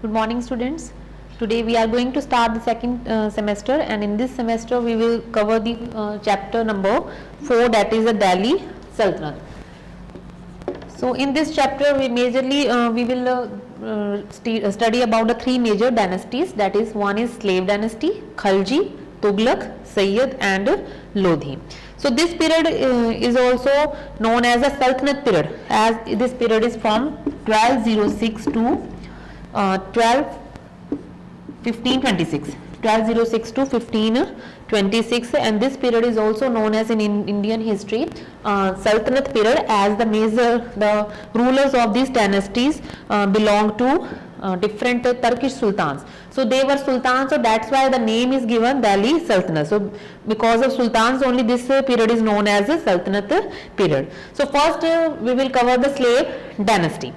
Good morning, students. Today we are going to start the second semester, and in this semester we will cover the chapter number 4, that is the Delhi Sultanate. So in this chapter we majorly we will study about the three major dynasties, that is one is slave dynasty, Khalji, Tughlaq, Sayyid and Lodhi. So this period is also known as the Sultanate period, as this period is from 1206 to 1526, 1206 to 1526, and this period is also known as in Indian history Sultanate period, as the rulers of these dynasties belong to different Turkish sultans. So they were sultans, so that's why the name is given Delhi Sultanate. So because of sultans only this period is known as the Sultanate period. So first we will cover the slave dynasty.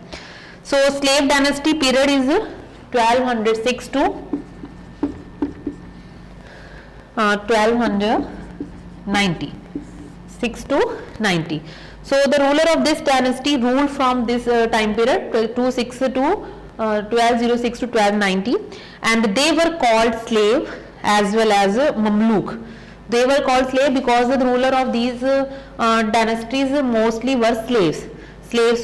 So slave dynasty period is 1206 to 1290, 6 to 90. So the ruler of this dynasty ruled from this time period 1206 to 1290, and they were called slave as well as Mamluk. They were called slave because the ruler of these dynasties mostly were slaves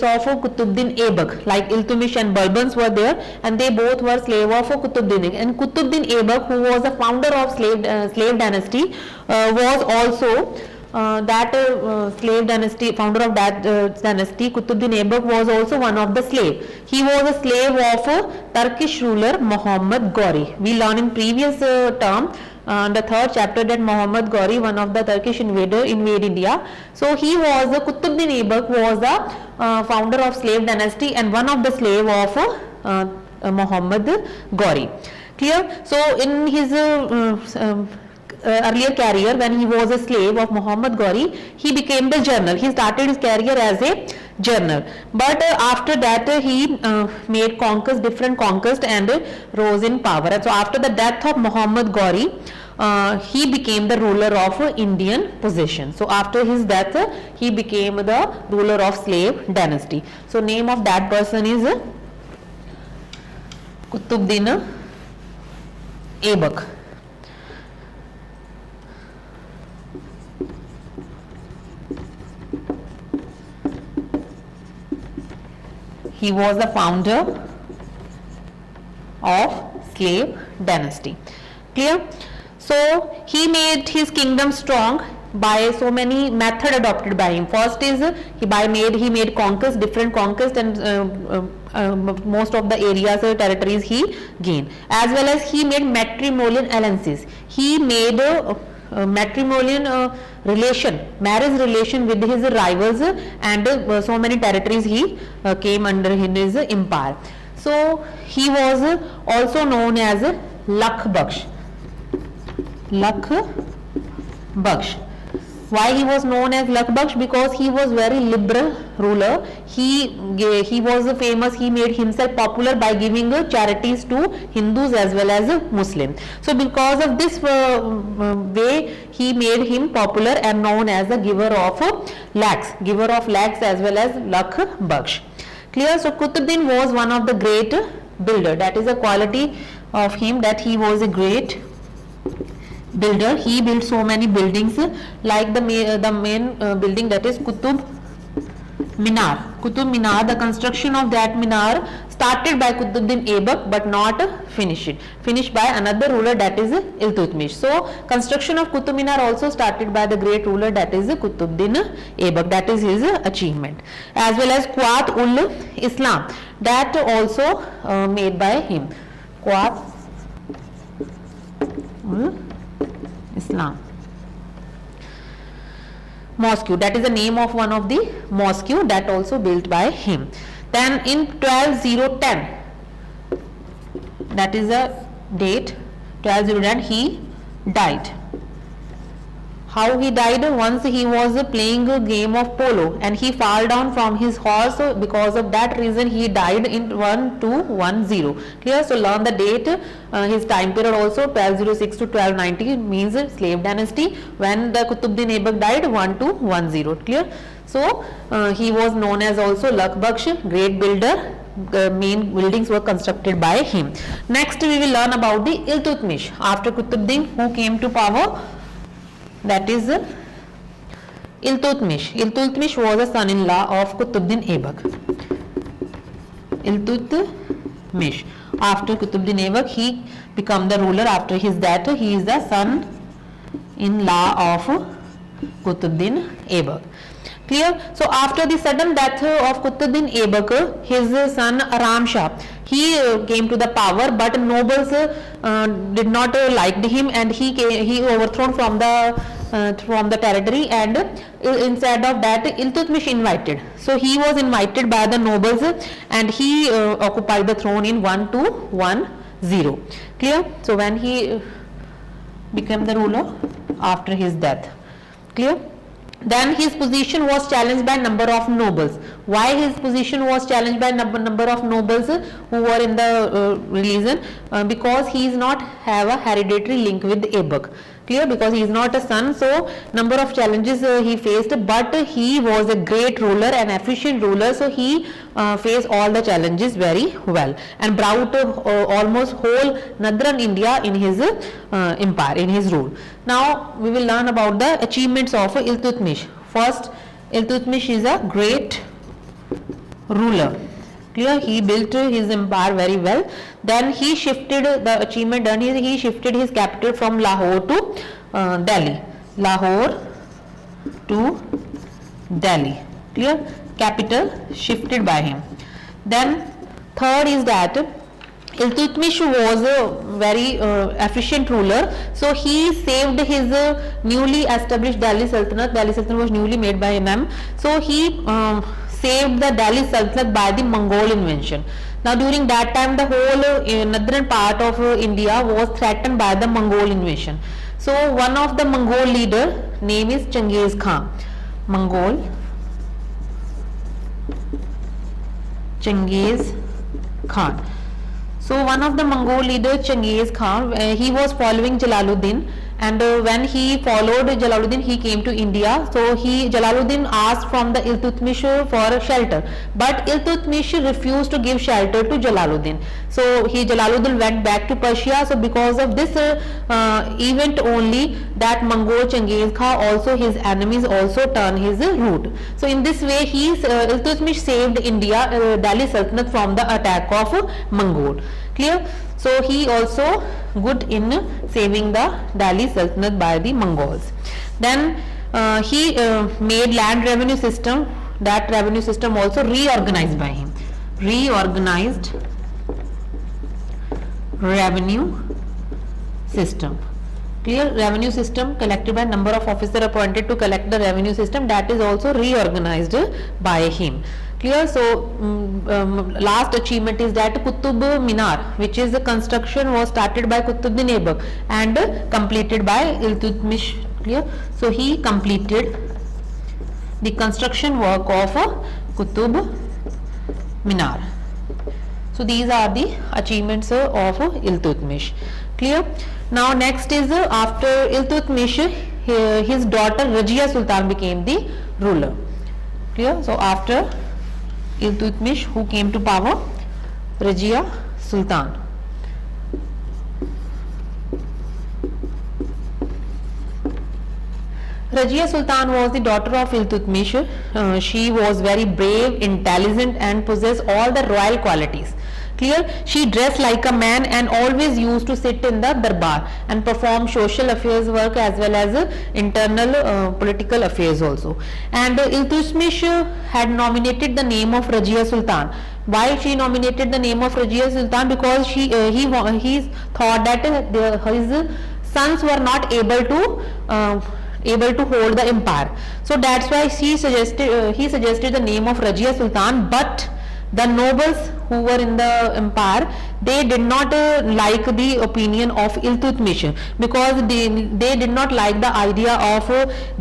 of Qutbuddin Aibak, like Iltutmish and Bourbons were there, and they both were slave of Qutbuddin. And Qutbuddin Aibak, who was the founder of slave dynasty, was also slave dynasty, founder of that dynasty. Qutbuddin Aibak was also one of the slave. He was a slave of Turkish ruler Muhammad Ghori. We learned in previous term the third chapter that Muhammad Ghori, one of the Turkish invader, invade India. So he was Qutbuddin Aibak was the founder of slave dynasty and one of the slave of Muhammad Ghori. Clear? So in his earlier career, when he was a slave of Muhammad Ghori, he became the general. He started his career as a general, but after that he made different conquests and rose in power. And so after the death of Muhammad Ghori, he became the ruler of Indian possession. So after his death he became the ruler of slave dynasty. So name of that person is Qutbuddin Aibak. He was the founder of slave dynasty. Clear? So he made his kingdom strong by so many methods adopted by him. First is he made conquest, different conquest, and most of the areas or territories he gained. As well as he made matrimonial alliances. He made matrimonial marriage relation with his rivals, and so many territories he came under his empire. So he was also known as Lakh Baksh. Why he was known as Lakh Baksh? Because he was very liberal ruler. He was famous. He made himself popular by giving charities to Hindus as well as Muslims. So because of this way, he made him popular and known as the giver of lakhs as well as Lakh Baksh. Clear? So Qutbuddin was one of the great builder. That is a quality of him, that he was a great builder. He built so many buildings, like the main building, that is Qutub Minar. The construction of that Minar started by Qutbuddin Aibak but not finished by another ruler, that is Iltutmish. So construction of Qutub Minar also started by the great ruler, that is Qutbuddin Aibak. That is his achievement. As well as Quat ul Islam, that also made by him. Quat ul Islam mosque, that is the name of one of the mosque, that also built by him. Then in 12010, that is the date, 12010, he died. How he died? Once he was playing a game of polo and he fell down from his horse. Because of that reason he died in 1210. Clear? So learn the date, his time period also, 1206 to 1290 means slave dynasty. When the Qutbuddin Aibak died, 1210. Clear? So he was known as also Lakh Baksh, great builder, main buildings were constructed by him. Next we will learn about the Iltutmish after Qutbuddin, who came to power, that is Iltutmish. Iltutmish was a son-in-law of Qutbuddin Aibak. Iltutmish, after Qutbuddin Aibak, he became the ruler. After his death, he is the son-in-law of Qutbuddin Aibak. Clear? So after the sudden death of Qutbuddin Aibak, his son Aram Shah, he came to the power, but nobles did not like him, and he overthrown from the territory, and instead of that Iltutmish invited. So he was invited by the nobles, and he occupied the throne in 1210. Clear? So when he became the ruler after his death. Clear? Then his position was challenged by number of nobles. Why his position was challenged by number of nobles who were in the religion? Because he is not have a hereditary link with Aibak. Clear? Because he is not a son, so number of challenges he faced, but he was a great ruler, an efficient ruler, so he faced all the challenges very well and brought almost whole northern India in his empire, in his rule. Now we will learn about the achievements of Iltutmish. First, Iltutmish is a great ruler. Clear? He built his empire very well. Then he shifted the achievement done. He shifted his capital from Lahore to Delhi. Lahore to Delhi. Clear? Capital shifted by him. Then third is that Iltutmish was a very efficient ruler, so he saved his newly established Delhi Sultanate. Delhi Sultanate was newly made by him, so he saved the Delhi Sultanate by the Mongol invasion. Now during that time the whole northern part of India was threatened by the Mongol invasion. So one of the Mongol leader name is Genghis Khan. Genghis Khan. So one of the Mongol leader Genghis Khan, he was following Jalaluddin, and when he followed Jalaluddin, he came to India. So Jalaluddin asked from the Iltutmish for shelter, but Iltutmish refused to give shelter to Jalaluddin. So Jalaluddin went back to Persia. So because of this event only, that Mongol Genghis Khan, also his enemies also turned his route. So in this way Iltutmish saved India, Delhi Sultanate, from the attack of Mongol. Clear? So he also good in saving the Delhi Sultanate by the Mongols. Then he made land revenue system. That revenue system also reorganized by him. Reorganized revenue system. Clear? Revenue system collected by number of officers appointed to collect the revenue system, that is also reorganized by him. Clear? So last achievement is that Qutub Minar, which is the construction was started by Qutbuddin Aibak and completed by Iltutmish. Clear? So he completed the construction work of Qutub Minar. So these are the achievements of Iltutmish. Clear? Now next is after Iltutmish, his daughter Rajia Sultan became the ruler. Clear? So after Iltutmish, who came to power? Rajia Sultan. Rajia Sultan was the daughter of Iltutmish. She was very brave, intelligent, and possessed all the royal qualities. Clear? She dressed like a man and always used to sit in the darbar and perform social affairs work as well as internal political affairs also. And Iltutmish had nominated the name of Rajia Sultan. Why she nominated the name of Rajia Sultan? Because he thought that his sons were not able to hold the empire. So that's why he suggested the name of Rajia Sultan, but the nobles who were in the empire, they did not like the opinion of Iltutmish, because they did not like the idea of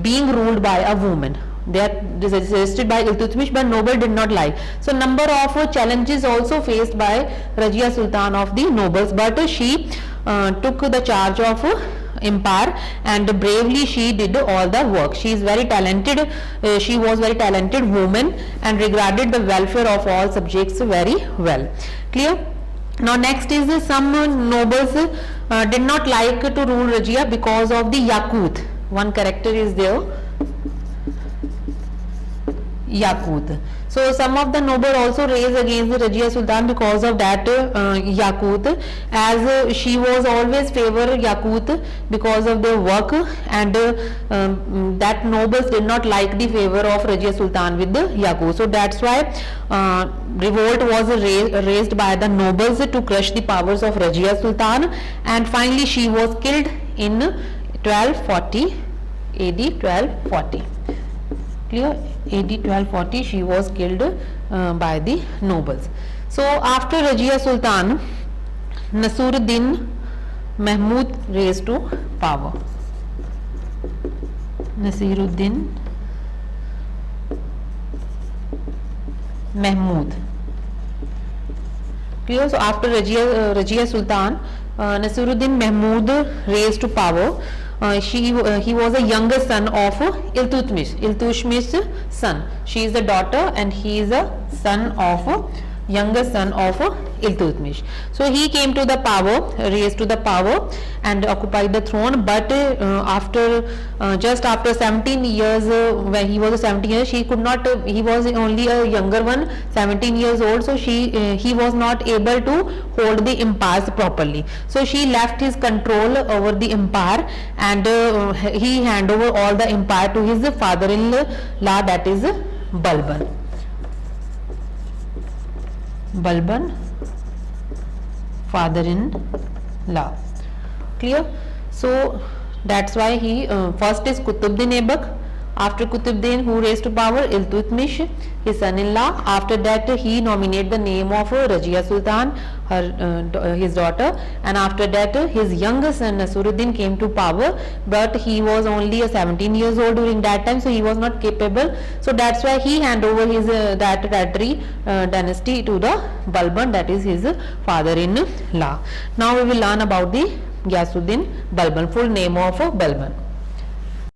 being ruled by a woman. They are suggested by Iltutmish, but noble did not like. So number of challenges also faced by Rajia Sultan of the nobles, but she took the charge of empire, and bravely she did all the work. She is very talented. She was very talented woman and regarded the welfare of all subjects very well. Clear? Now next is some nobles did not like to rule Rajia because of the Yakut. One character is there, Yakut. So some of the nobles also raised against the Rajia Sultan because of that Yakut, as she was always favor Yakut because of their work, and that nobles did not like the favor of Rajia Sultan with the Yakut. So that's why revolt was raised by the nobles to crush the powers of Rajia Sultan, and finally she was killed in 1240 AD 1240. Clear? AD 1240 she was killed by the nobles. So after Rajia Sultan, Nasiruddin Mahmud raised to power. Nasiruddin Mahmud. Clear? So after Rajia Sultan, Nasiruddin Mahmud raised to power. He was a younger son of Iltutmish's son. She is the daughter and he is a younger son of Iltutmish. So he came to the power, raised to the power and occupied the throne, but just after 17 years, when he was 17 years, he could not, he was only a younger one, 17 years old, so he was not able to hold the empire properly. So she left his control over the empire, and he handed over all the empire to his father-in-law, that is Balban. Balban, father-in-law. Clear? So that's why he first is Qutbuddin Aibak. After Qutbuddin, who raised to power? Iltutmish, his son-in-law. After that, he nominated the name of Rajia Sultan, his daughter, and after that, his younger son Nasiruddin came to power, but he was only 17 years old during that time, so he was not capable. So that's why he handed over his that hereditary dynasty to the Balban, that is his father-in-law. Now we will learn about the Ghiyasuddin Balban, full name of Balban.